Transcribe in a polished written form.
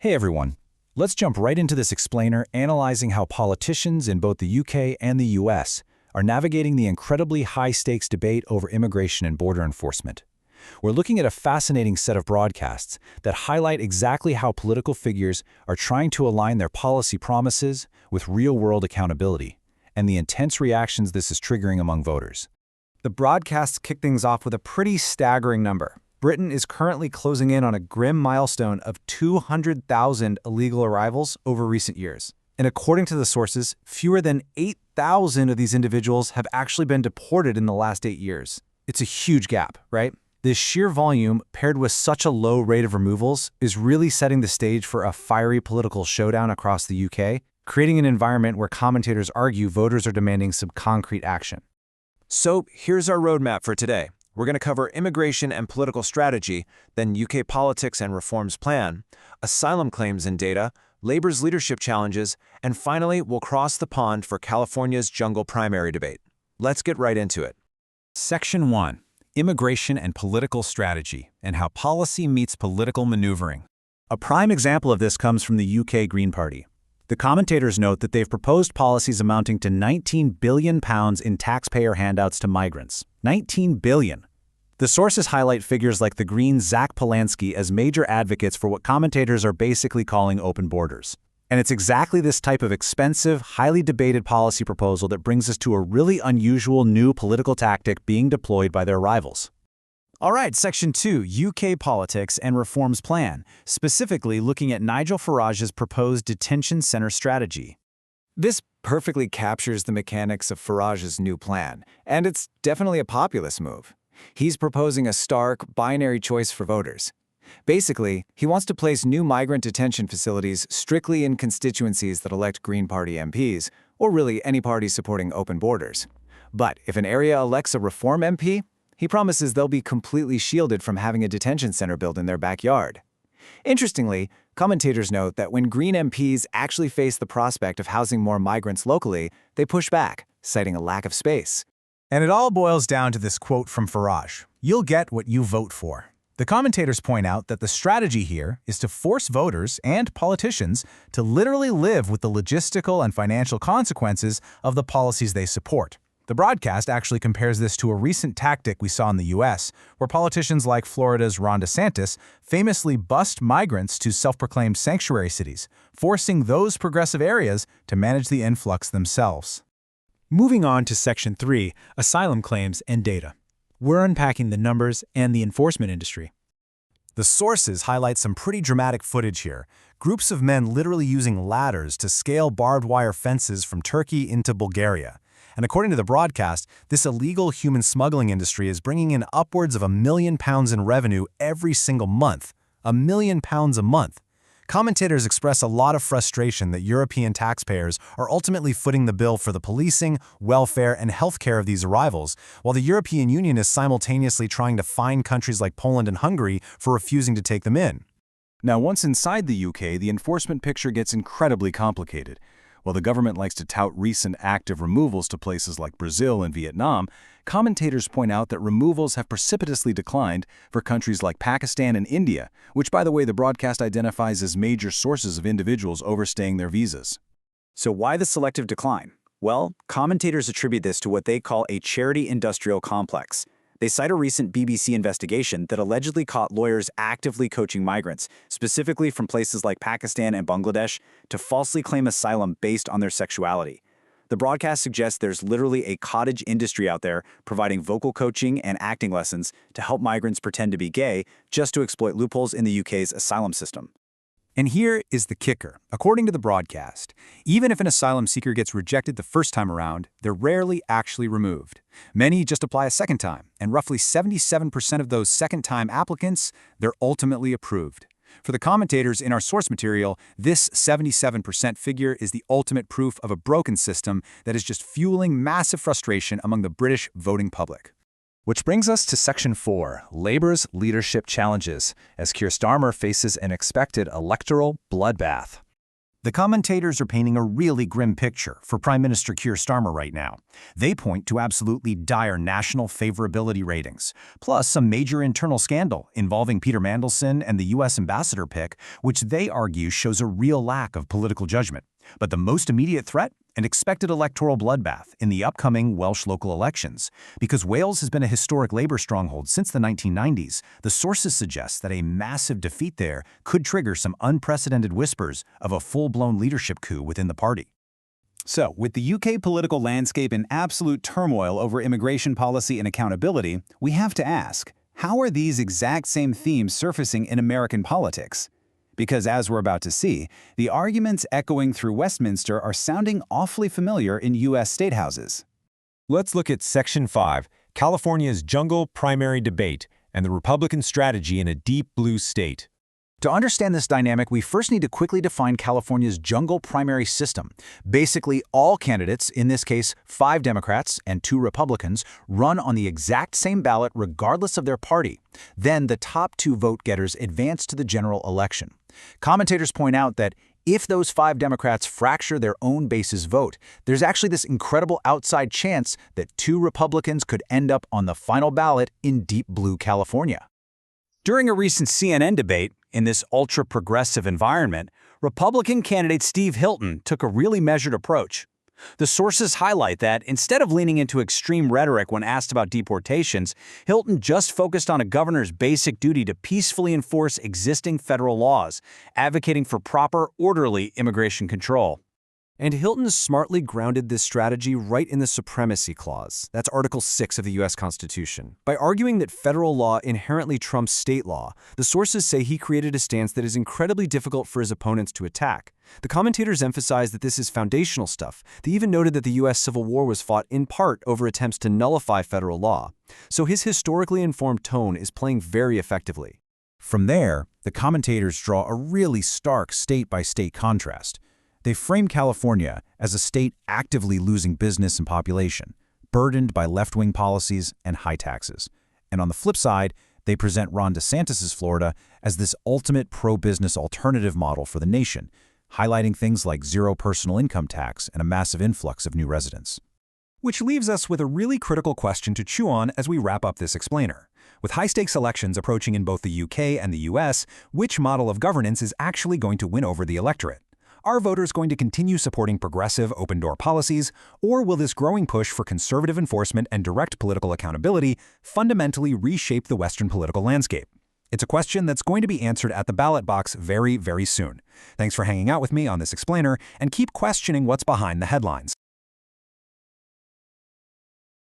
Hey everyone, let's jump right into this explainer analyzing how politicians in both the UK and the US are navigating the incredibly high-stakes debate over immigration and border enforcement. We're looking at a fascinating set of broadcasts that highlight exactly how political figures are trying to align their policy promises with real-world accountability, and the intense reactions this is triggering among voters. The broadcasts kick things off with a pretty staggering number. Britain is currently closing in on a grim milestone of 200,000 illegal arrivals over recent years. And according to the sources, fewer than 8,000 of these individuals have actually been deported in the last 8 years. It's a huge gap, right? This sheer volume, paired with such a low rate of removals, is really setting the stage for a fiery political showdown across the UK, creating an environment where commentators argue voters are demanding some concrete action. So here's our roadmap for today. We're going to cover immigration and political strategy, then UK politics and reforms plan, asylum claims and data, Labour's leadership challenges, and finally, we'll cross the pond for California's jungle primary debate. Let's get right into it. Section 1. Immigration and Political Strategy, and How Policy Meets Political Maneuvering. A prime example of this comes from the UK Green Party. The commentators note that they've proposed policies amounting to £19 billion in taxpayer handouts to migrants. $19 billion. The sources highlight figures like the Greens' Zach Polanski as major advocates for what commentators are basically calling open borders. And it's exactly this type of expensive, highly debated policy proposal that brings us to a really unusual new political tactic being deployed by their rivals. All right, Section 2, UK Politics and Reforms Plan, specifically looking at Nigel Farage's proposed detention center strategy. This perfectly captures the mechanics of Farage's new plan, and it's definitely a populist move. He's proposing a stark, binary choice for voters. Basically, he wants to place new migrant detention facilities strictly in constituencies that elect Green Party MPs, or really any party supporting open borders. But if an area elects a Reform MP, he promises they'll be completely shielded from having a detention center built in their backyard. Interestingly, commentators note that when Green MPs actually face the prospect of housing more migrants locally, they push back, citing a lack of space. And it all boils down to this quote from Farage: "You'll get what you vote for." The commentators point out that the strategy here is to force voters and politicians to literally live with the logistical and financial consequences of the policies they support. The broadcast actually compares this to a recent tactic we saw in the US, where politicians like Florida's Ron DeSantis famously bussed migrants to self-proclaimed sanctuary cities, forcing those progressive areas to manage the influx themselves. Moving on to Section 3, Asylum Claims and Data. We're unpacking the numbers and the enforcement industry. The sources highlight some pretty dramatic footage here. Groups of men literally using ladders to scale barbed wire fences from Turkey into Bulgaria. And according to the broadcast, this illegal human smuggling industry is bringing in upwards of £1 million in revenue every single month. £1 million a month. Commentators express a lot of frustration that European taxpayers are ultimately footing the bill for the policing, welfare, and healthcare of these arrivals, while the European Union is simultaneously trying to fine countries like Poland and Hungary for refusing to take them in. Now, once inside the UK, the enforcement picture gets incredibly complicated. While the government likes to tout recent active removals to places like Brazil and Vietnam, commentators point out that removals have precipitously declined for countries like Pakistan and India, which, by the way, the broadcast identifies as major sources of individuals overstaying their visas. So why the selective decline? Well, commentators attribute this to what they call a charity-industrial complex. They cite a recent BBC investigation that allegedly caught lawyers actively coaching migrants, specifically from places like Pakistan and Bangladesh, to falsely claim asylum based on their sexuality. The broadcast suggests there's literally a cottage industry out there providing vocal coaching and acting lessons to help migrants pretend to be gay just to exploit loopholes in the UK's asylum system. And here is the kicker. According to the broadcast, even if an asylum seeker gets rejected the first time around, they're rarely actually removed. Many just apply a second time, and roughly 77% of those second-time applicants, they're ultimately approved. For the commentators in our source material, this 77% figure is the ultimate proof of a broken system that is just fueling massive frustration among the British voting public. Which brings us to Section 4, Labour's leadership challenges, as Keir Starmer faces an expected electoral bloodbath. The commentators are painting a really grim picture for Prime Minister Keir Starmer right now. They point to absolutely dire national favorability ratings, plus some major internal scandal involving Peter Mandelson and the U.S. ambassador pick, which they argue shows a real lack of political judgment. But the most immediate threat? An expected electoral bloodbath in the upcoming Welsh local elections. Because Wales has been a historic Labour stronghold since the 1990s, the sources suggest that a massive defeat there could trigger some unprecedented whispers of a full-blown leadership coup within the party. So, with the UK political landscape in absolute turmoil over immigration policy and accountability, we have to ask, how are these exact same themes surfacing in American politics? Because as we're about to see, the arguments echoing through Westminster are sounding awfully familiar in U.S. state houses. Let's look at Section 5, California's jungle primary debate and the Republican strategy in a deep blue state. To understand this dynamic, we first need to quickly define California's jungle primary system. Basically, all candidates, in this case 5 Democrats and 2 Republicans, run on the exact same ballot regardless of their party. Then the top 2 vote-getters advance to the general election. Commentators point out that if those 5 Democrats fracture their own base's vote, there's actually this incredible outside chance that 2 Republicans could end up on the final ballot in deep blue California. During a recent CNN debate, in this ultra-progressive environment, Republican candidate Steve Hilton took a really measured approach. The sources highlight that instead of leaning into extreme rhetoric when asked about deportations, Hilton just focused on a governor's basic duty to peacefully enforce existing federal laws, advocating for proper, orderly immigration control. And Hilton smartly grounded this strategy right in the Supremacy Clause, that's Article 6 of the U.S. Constitution. By arguing that federal law inherently trumps state law, the sources say he created a stance that is incredibly difficult for his opponents to attack. The commentators emphasize that this is foundational stuff. They even noted that the U.S. Civil War was fought in part over attempts to nullify federal law. So his historically informed tone is playing very effectively. From there, the commentators draw a really stark state-by-state contrast. They frame California as a state actively losing business and population, burdened by left-wing policies and high taxes. And on the flip side, they present Ron DeSantis' Florida as this ultimate pro-business alternative model for the nation, highlighting things like zero personal income tax and a massive influx of new residents. Which leaves us with a really critical question to chew on as we wrap up this explainer. With high-stakes elections approaching in both the UK and the US, which model of governance is actually going to win over the electorate? Are voters going to continue supporting progressive, open-door policies, or will this growing push for conservative enforcement and direct political accountability fundamentally reshape the Western political landscape? It's a question that's going to be answered at the ballot box very, very soon. Thanks for hanging out with me on this explainer, and keep questioning what's behind the headlines.